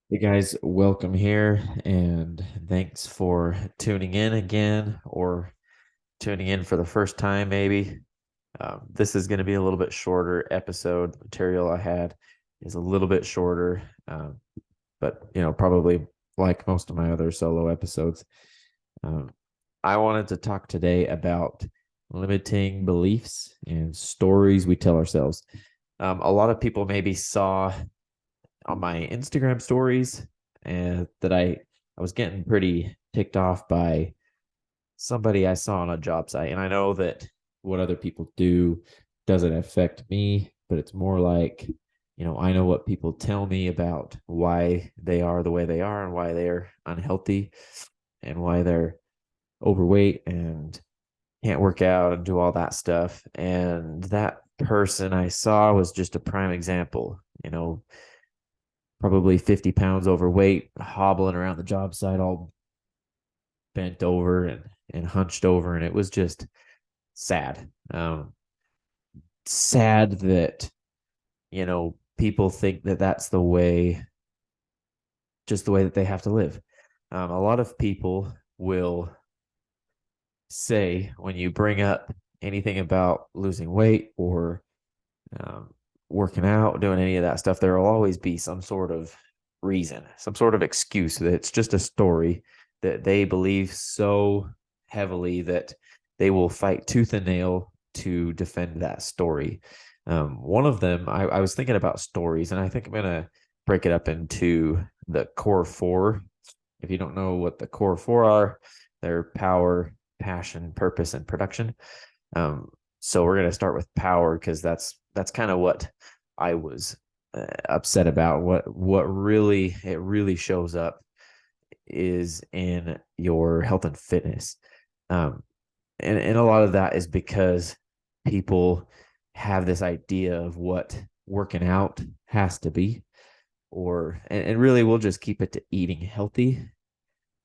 Hey guys, welcome here and thanks for tuning in again or tuning in for the first time, maybe. This is going to be a little bit shorter episode. The material I had is a little bit shorter, but probably like most of my other solo episodes. Um, I wanted to talk today about limiting beliefs and stories we tell ourselves. A lot of people maybe saw on my Instagram stories and that I was getting pretty ticked off by somebody I saw on a job site. And I know that what other people do doesn't affect me, but it's more like, I know what people tell me about why they are the way they are and why they're unhealthy and why they're overweight and can't work out and do all that stuff. And that person I saw was just a prime example, probably 50 pounds overweight, hobbling around the job site all bent over and hunched over. And it was just sad. Sad that, people think that that's the way, just the way that they have to live. A lot of people will say when you bring up anything about losing weight or um, working out, doing any of that stuff, there will always be some sort of reason, some sort of excuse that it's just a story that they believe so heavily that they will fight tooth and nail to defend that story. One of them, I was thinking about stories, and I think I'm going to break it up into the core four. If you don't know what the core four are, they're power, passion, purpose, and production. Um, so we're going to start with power because that's kind of what I was upset about. What really it really shows up is in your health and fitness, um, and a lot of that is because people have this idea of what working out has to be, and really we'll just keep it to eating healthy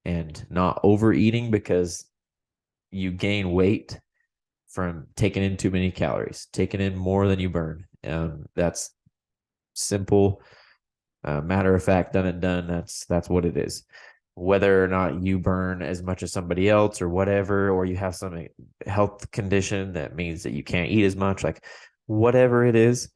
and not overeating because you gain weight from taking in too many calories, taking in more than you burn. That's simple, matter of fact, done and done. That's what it is. Whether or not you burn as much as somebody else or whatever, or you have some health condition that means that you can't eat as much, like whatever it is,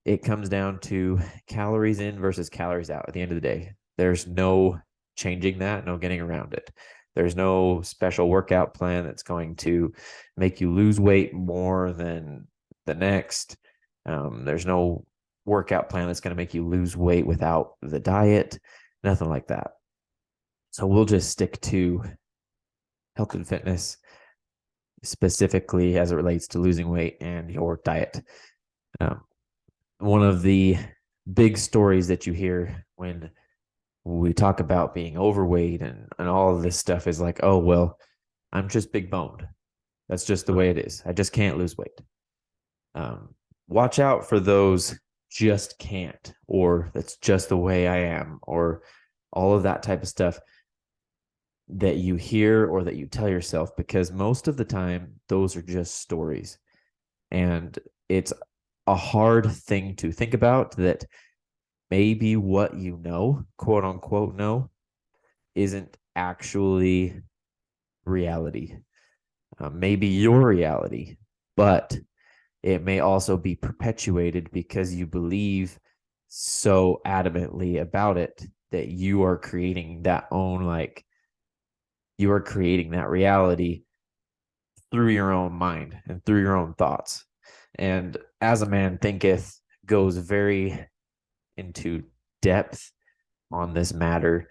it comes down to calories in versus calories out at the end of the day. There's no changing that, no getting around it. There's no special workout plan that's going to make you lose weight more than the next. There's no workout plan that's going to make you lose weight without the diet, nothing like that. So we'll just stick to health and fitness specifically as it relates to losing weight and your diet. Um, One of the big stories that you hear when we talk about being overweight and all of this stuff is like, oh, well, I'm just big boned. That's just the way it is. I just can't lose weight. Um, Watch out for those just can't, or that's just the way I am, or all of that type of stuff that you hear or that you tell yourself, because most of the time, those are just stories. And it's a hard thing to think about that maybe what you know, quote unquote, know, isn't actually reality. Maybe your reality, but it may also be perpetuated because you believe so adamantly about it that you are creating that own, like, you are creating that reality through your own mind and through your own thoughts. And as a man thinketh goes very into depth on this matter.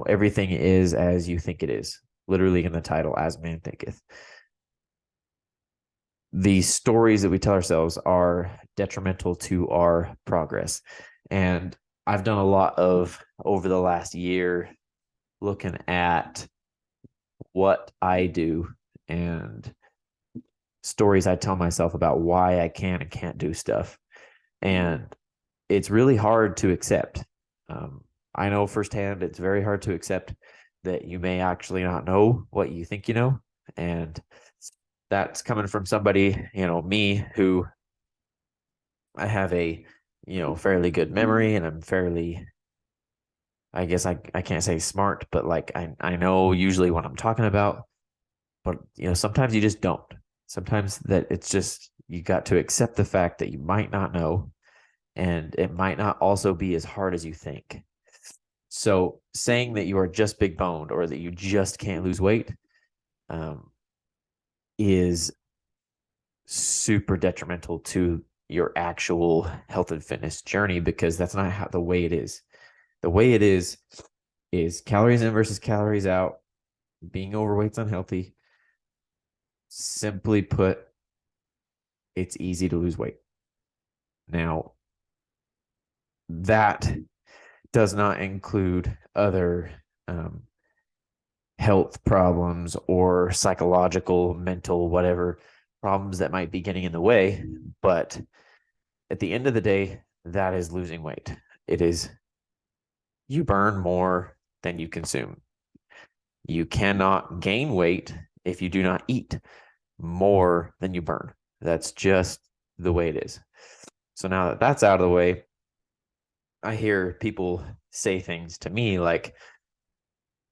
Everything is as you think it is, literally in the title, As Man Thinketh. The stories that we tell ourselves are detrimental to our progress. And I've done a lot of over the last year looking at what I do and stories I tell myself about why I can and can't do stuff. And it's really hard to accept. Um, I know firsthand it's very hard to accept that you may actually not know what you think you know. And that's coming from somebody, me, who I have a, fairly good memory and I'm fairly I guess I can't say smart, but like I know usually what I'm talking about, but sometimes you just don't. Sometimes that it's just you got to accept the fact that you might not know, and it might not also be as hard as you think. So saying that you are just big boned or that you just can't lose weight um, is super detrimental to your actual health and fitness journey, because that's not how the way it is. The way it is calories in versus calories out. Being overweight's unhealthy. Simply put, it's easy to lose weight. Now, that does not include other health problems or psychological, mental, whatever problems that might be getting in the way. But at the end of the day, that is losing weight. It is, you burn more than you consume. You cannot gain weight if you do not eat more than you burn. That's just the way it is. So now that that's out of the way, I hear people say things to me like,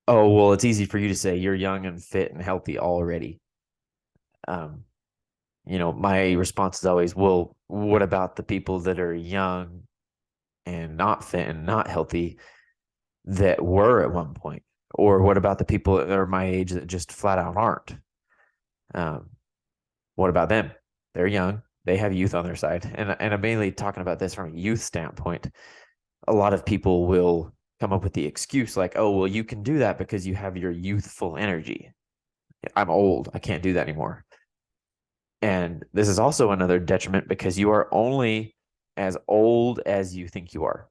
oh, well, it's easy for you to say you're young and fit and healthy already. Um, my response is always, well, what about the people that are young and not fit and not healthy that were at one point? Or what about the people that are my age that just flat out aren't? Um, what about them? They're young. They have youth on their side. And I'm mainly talking about this from a youth standpoint. A lot of people will come up with the excuse like, oh, well, you can do that because you have your youthful energy. I'm old. I can't do that anymore. And this is also another detriment because you are only as old as you think you are.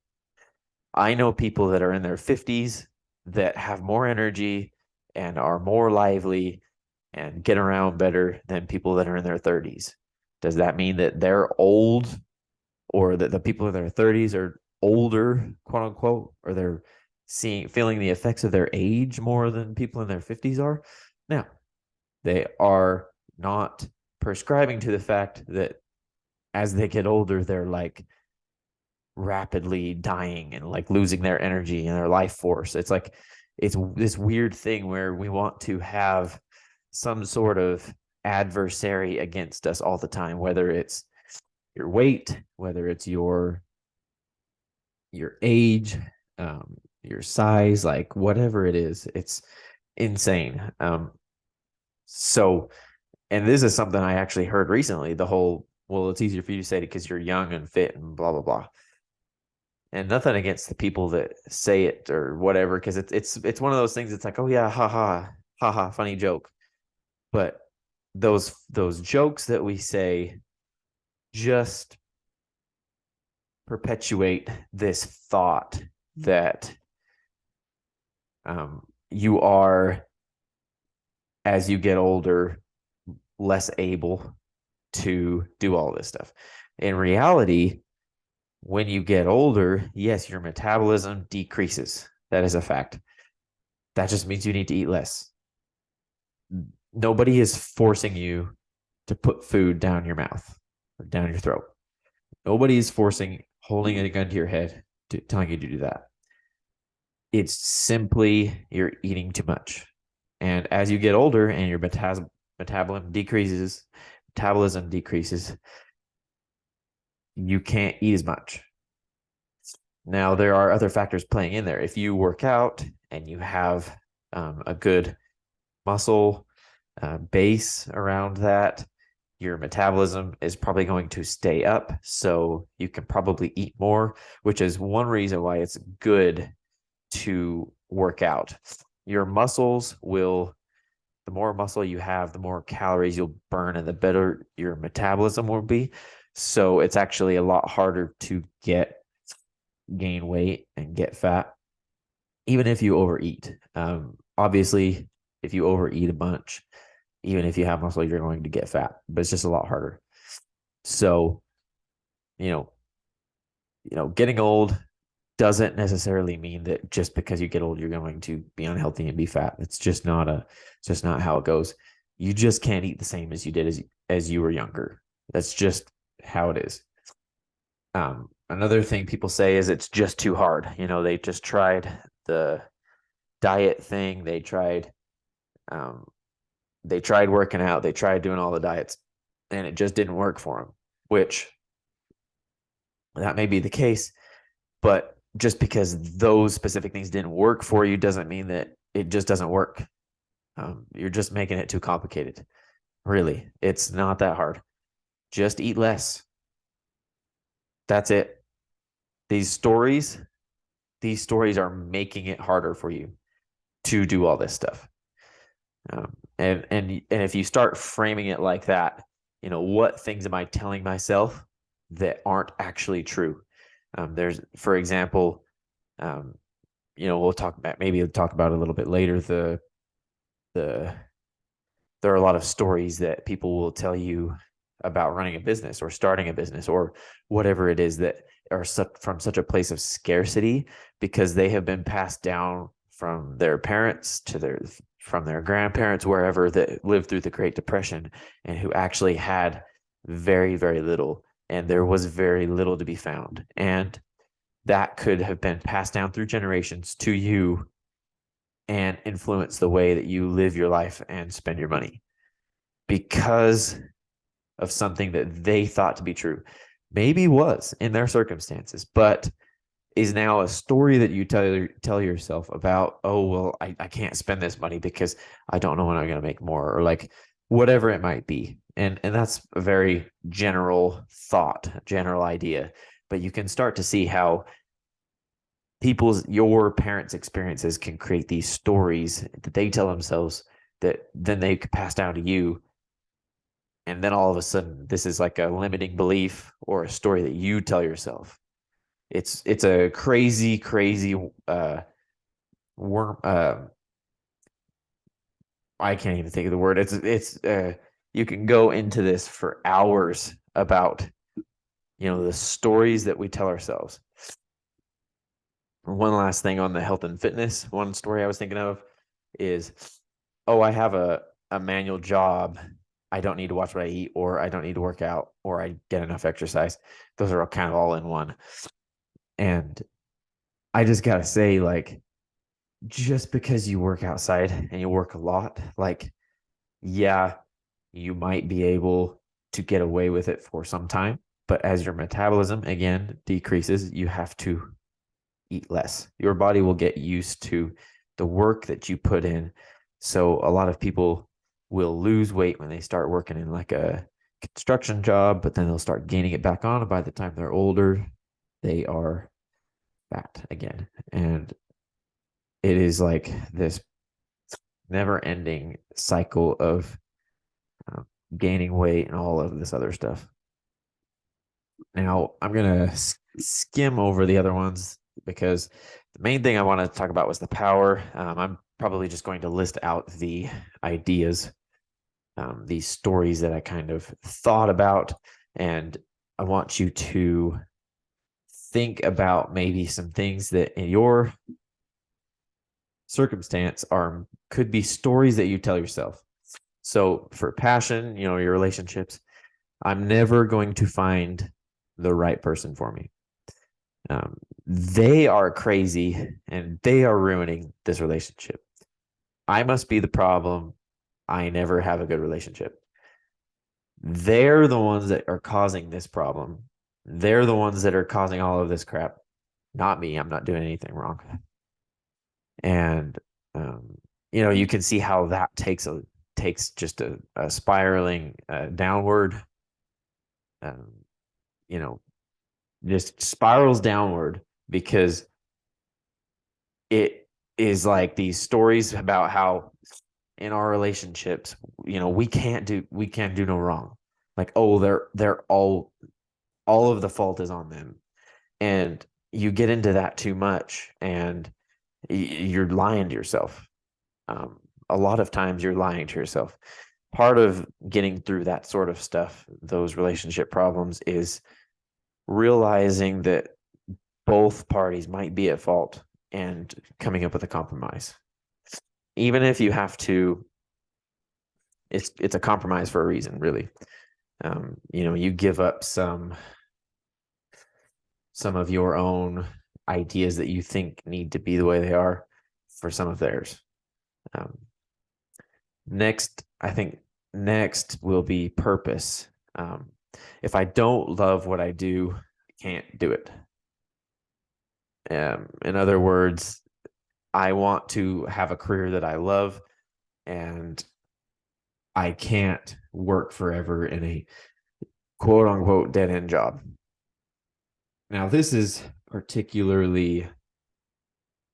I know people that are in their 50s that have more energy and are more lively and get around better than people that are in their 30s. Does that mean that they're old, or that the people in their 30s are older, quote unquote, or they're feeling the effects of their age more than people in their 50s are? Now, they are not prescribing to the fact that as they get older, they're like rapidly dying and like losing their energy and their life force. It's like it's this weird thing where we want to have some sort of adversary against us all the time, whether it's your weight, whether it's your age, your size, like whatever it is. It's insane. So, and this is something I actually heard recently, the whole, well, it's easier for you to say it because you're young and fit and blah blah blah. And nothing against the people that say it or whatever, because it's one of those things. It's like, oh yeah, ha ha, funny joke. But those jokes that we say just perpetuate this thought that you are, as you get older, less able to do all this stuff. In reality, when you get older, yes, your metabolism decreases. That is a fact. That just means you need to eat less. Nobody is forcing you to put food down your mouth or down your throat. Nobody is holding a gun to your head, telling you to do that. It's simply you're eating too much. And as you get older and your metabolism decreases, you can't eat as much. Now, there are other factors playing in there. If you work out and you have a good muscle base around that, your metabolism is probably going to stay up. So you can probably eat more, which is one reason why it's good to work out. Your muscles will, the more muscle you have, the more calories you'll burn and the better your metabolism will be. So it's actually a lot harder to gain weight and get fat, even if you overeat. Obviously, if you overeat a bunch, even if you have muscle, you're going to get fat, but it's just a lot harder. So, you getting old doesn't necessarily mean that just because you get old, you're going to be unhealthy and be fat. It's just not how it goes. You just can't eat the same as you did as you were younger. That's just how it is. Another thing people say is it's just too hard. They just tried the diet thing. Um, they tried working out, they tried doing all the diets, and it just didn't work for them, which that may be the case, but just because those specific things didn't work for you doesn't mean that it just doesn't work. You're just making it too complicated. Really, it's not that hard. Just eat less. That's it. These stories, these stories are making it harder for you to do all this stuff. And if you start framing it like that, what things am I telling myself that aren't actually true? There's, for example, um, we'll talk about it a little bit later. The there are a lot of stories that people will tell you about running a business or starting a business or whatever it is that are from such a place of scarcity because they have been passed down from their parents from their grandparents, wherever, that lived through the Great Depression and who actually had very, very little, and there was very little to be found. And that could have been passed down through generations to you and influence the way that you live your life and spend your money because of something that they thought to be true. Maybe was in their circumstances, but is now a story that you tell yourself about, oh, well, I can't spend this money because I don't know when I'm going to make more, or like whatever it might be. And that's a very general thought, general idea, but you can start to see how your parents' experiences can create these stories that they tell themselves that then they could pass down to you. And then all of a sudden, this is like a limiting belief or a story that you tell yourself. It's a crazy, crazy worm. I can't even think of the word. It's you can go into this for hours about the stories that we tell ourselves. One last thing on the health and fitness. One story I was thinking of is, oh, I have a manual job. I don't need to watch what I eat, or I don't need to work out, or I get enough exercise. Those are kind of all in one. And I just gotta say, like, just because you work outside and you work a lot, like, yeah, you might be able to get away with it for some time. But as your metabolism, again, decreases, you have to eat less. Your body will get used to the work that you put in. So a lot of people will lose weight when they start working in like a construction job, but then they'll start gaining it back on. And by the time they're older, they are fat again. And it is like this never ending cycle of gaining weight and all of this other stuff. Now, I'm going to skim over the other ones because the main thing I want to talk about was the power. I'm probably just going to list out the ideas, these stories that I kind of thought about. And I want you to think about maybe some things that in your circumstance could be stories that you tell yourself. So for passion, your relationships, I'm never going to find the right person for me. They are crazy and they are ruining this relationship. I must be the problem. I never have a good relationship. They're the ones that are causing this problem. They're the ones that are causing all of this crap. Not me. I'm not doing anything wrong. And you can see how that takes just a spiraling downward. Just spirals downward because it is like these stories about how in our relationships, we can't do no wrong. Like, oh, they're all of the fault is on them. And you get into that too much and you're lying to yourself. A lot of times you're lying to yourself. Part of getting through that sort of stuff, those relationship problems, is realizing that both parties might be at fault and coming up with a compromise. Even if you have to, it's a compromise for a reason, really. You give up some of your own ideas that you think need to be the way they are for some of theirs. Um, I think next will be purpose. Um, if I don't love what I do, I can't do it. In other words, I want to have a career that I love, and I can't work forever in a quote unquote dead end job. Now, this is particularly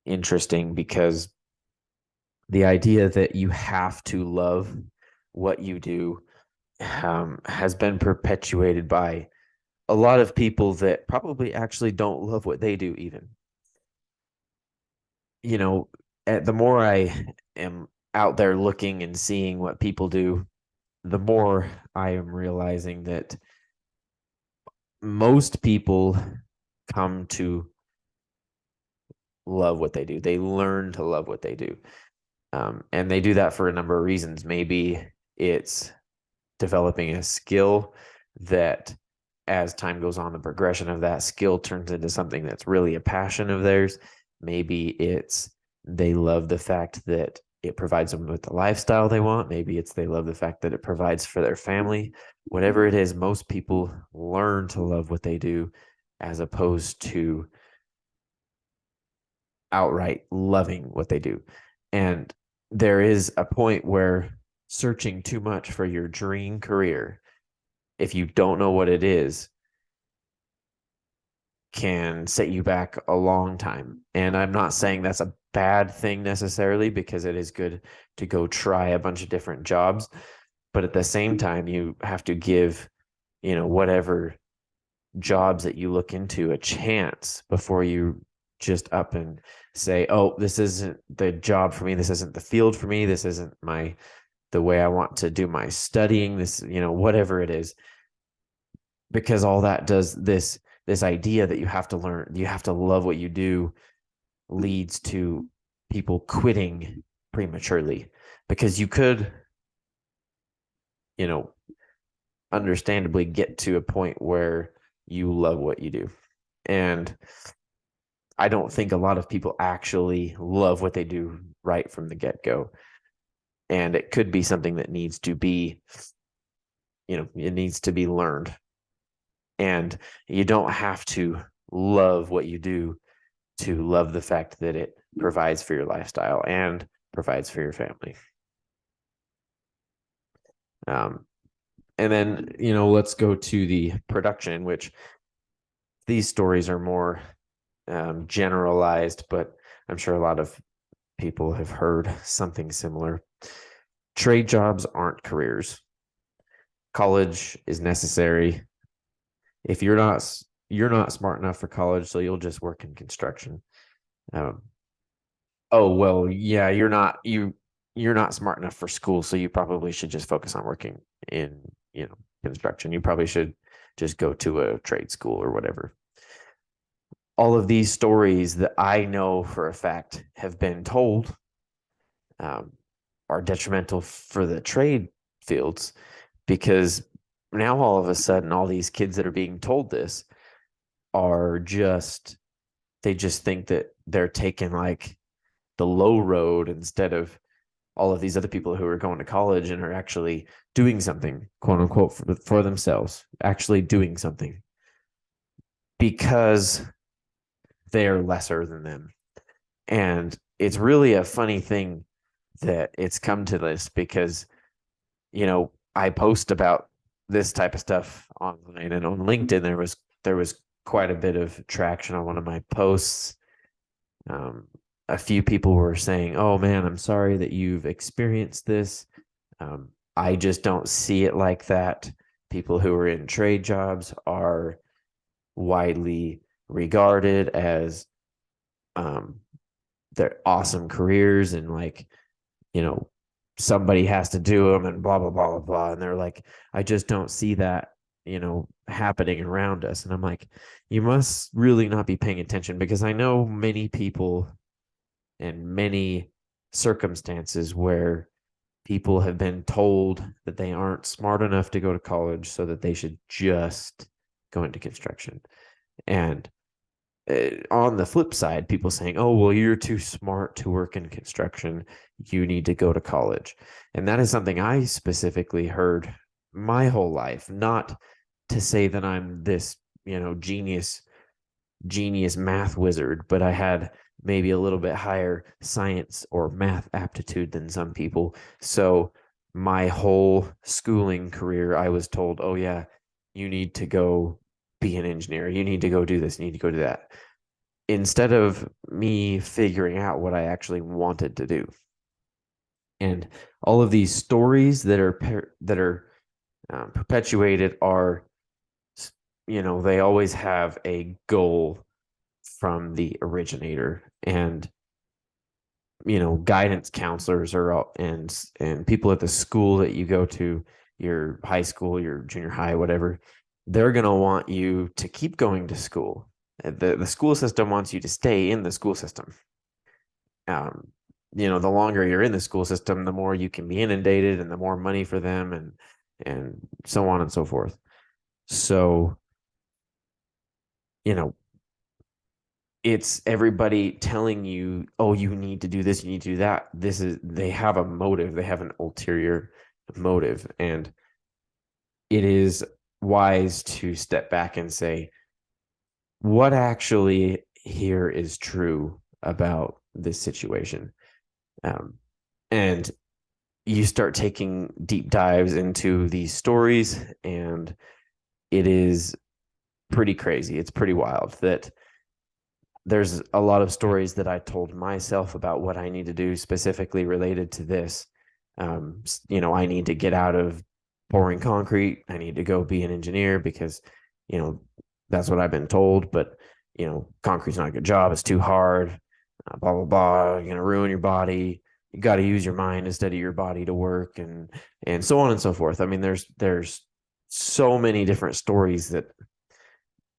interesting because the idea that you have to love what you do has been perpetuated by a lot of people that probably actually don't love what they do, even. You know, the more I am out there looking and seeing what people do, the more I am realizing that most people come to love what they do. They learn to love what they do. And they do that for a number of reasons. Maybe it's developing a skill that, as time goes on, the progression of that skill turns into something that's really a passion of theirs. Maybe it's they love the fact that it provides them with the lifestyle they want. Maybe it's they love the fact that it provides for their family. Whatever it is, most people learn to love what they do as opposed to outright loving what they do. And there is a point where searching too much for your dream career, if you don't know what it is, can set you back a long time. And I'm not saying that's a bad thing necessarily, because it is good to go try a bunch of different jobs. But at the same time, you have to give, whatever jobs that you look into a chance before you just up and say, oh, this isn't the job for me. This isn't the field for me. This isn't the way I want to do my studying, this, whatever it is. Because all that does, this idea that you have to learn, you have to love what you do, leads to people quitting prematurely. Because you could, understandably get to a point where you love what you do. And I don't think a lot of people actually love what they do right from the get-go. And it could be something that needs to be, it needs to be learned. And you don't have to love what you do to love the fact that it provides for your lifestyle and provides for your family. And then, let's go to the production, which these stories are more generalized, but I'm sure a lot of people have heard something similar. Trade jobs aren't careers. College is necessary. If you're not smart enough for college, so you'll just work in construction. Oh well, yeah, you're not smart enough for school, so you probably should just focus on working in construction. You probably should just go to a trade school or whatever. All of these stories that I know for a fact have been told are detrimental for the trade fields, because now all of a sudden all these kids that are being told this are they just think that they're taking like the low road instead of all of these other people who are going to college and are actually doing something, quote unquote, for themselves, actually doing something, because they're lesser than them. And it's really a funny thing that it's come to this, because, I post about this type of stuff online, and on LinkedIn, there was quite a bit of traction on one of my posts. A few people were saying, oh man, I'm sorry that you've experienced this. I just don't see it like that. People who are in trade jobs are widely regarded as they're awesome careers, and like, somebody has to do them and blah, blah, blah, blah, blah. And they're like, I just don't see that, happening around us. And I'm like, you must really not be paying attention, because I know many people and many circumstances where people have been told that they aren't smart enough to go to college, so that they should just go into construction. And on the flip side, people saying, "Oh, well, you're too smart to work in construction. You need to go to college." And that is something I specifically heard my whole life, not to say that I'm this, genius math wizard, but I had maybe a little bit higher science or math aptitude than some people. So my whole schooling career, I was told, "Oh yeah, you need to go be an engineer. You need to go do this. You need to go do that." Instead of me figuring out what I actually wanted to do. And all of these stories that are perpetuated are, they always have a goal from the originator. And guidance counselors and people at the school that you go to, your high school, your junior high, whatever, they're going to want you to keep going to school. The school system wants you to stay in the school system. um, the longer you're in the school system, the more you can be inundated and the more money for them, and so on and so forth. So, you know, it's everybody telling you, "Oh, you need to do this, you need to do that." They have a motive, they have an ulterior motive. And it is wise to step back and say, what actually here is true about this situation? Um, and you start taking deep dives into these stories, and it is pretty crazy. It's pretty wild that there's a lot of stories that I told myself about what I need to do specifically related to this. I need to get out of pouring concrete. I need to go be an engineer because, you know, that's what I've been told. But, concrete's not a good job. It's too hard. Blah, blah, blah. You're going to ruin your body. You got to use your mind instead of your body to work, and so on and so forth. I mean, there's so many different stories that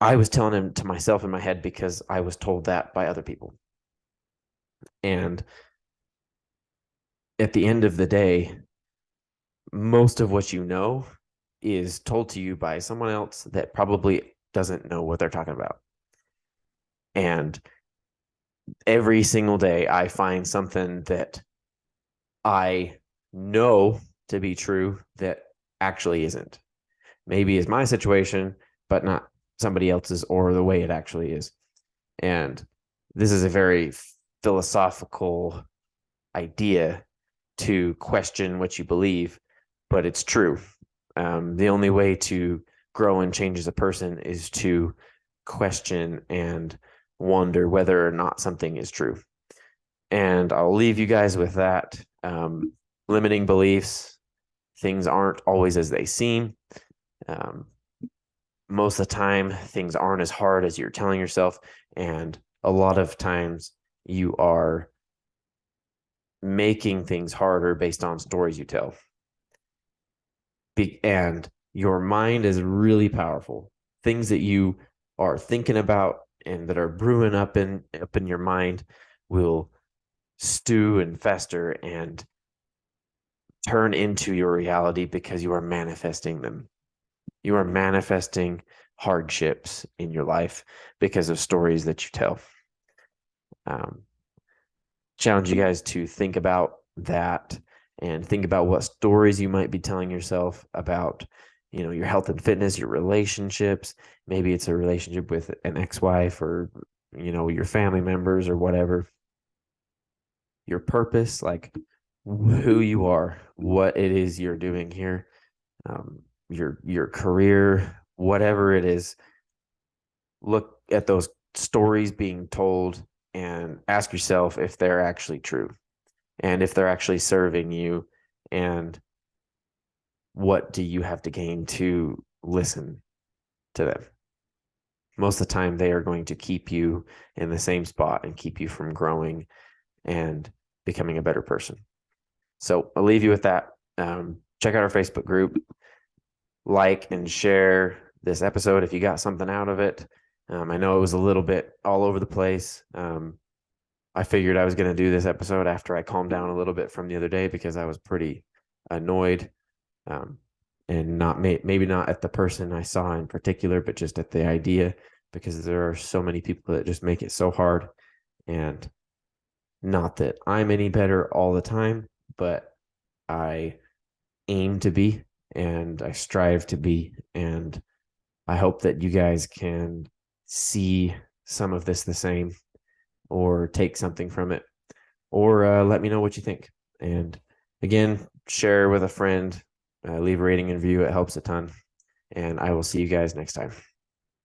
I was telling him to myself in my head because I was told that by other people. And at the end of the day, most of what you know is told to you by someone else that probably doesn't know what they're talking about. And every single day, I find something that I know to be true that actually isn't. Maybe is my situation, but not somebody else's or the way it actually is. And this is a very philosophical idea to question what you believe, but it's true. The only way to grow and change as a person is to question and wonder whether or not something is true. And I'll leave you guys with that. Limiting beliefs, things aren't always as they seem. Um, most of the time, things aren't as hard as you're telling yourself. And a lot of times, you are making things harder based on stories you tell. And your mind is really powerful. Things that you are thinking about and that are brewing up in your mind will stew and fester and turn into your reality because you are manifesting them. You are manifesting hardships in your life because of stories that you tell. Challenge you guys to think about that and think about what stories you might be telling yourself about, your health and fitness, your relationships. Maybe it's a relationship with an ex-wife or, your family members or whatever. Your purpose, like who you are, what it is you're doing here, your career, whatever it is. Look at those stories being told and ask yourself if they're actually true and if they're actually serving you, and what do you have to gain to listen to them. Most of the time, they are going to keep you in the same spot and keep you from growing and becoming a better person. So I'll leave you with that. Check out our Facebook group, like and share this episode if you got something out of it. I know it was a little bit all over the place. I figured I was going to do this episode after I calmed down a little bit from the other day because I was pretty annoyed, and not maybe not at the person I saw in particular, but just at the idea because there are so many people that just make it so hard. And not that I'm any better all the time, but I aim to be and I strive to be. And I hope that you guys can see some of this the same or take something from it, or let me know what you think. And again, share with a friend, leave a rating and review. It helps a ton. And I will see you guys next time.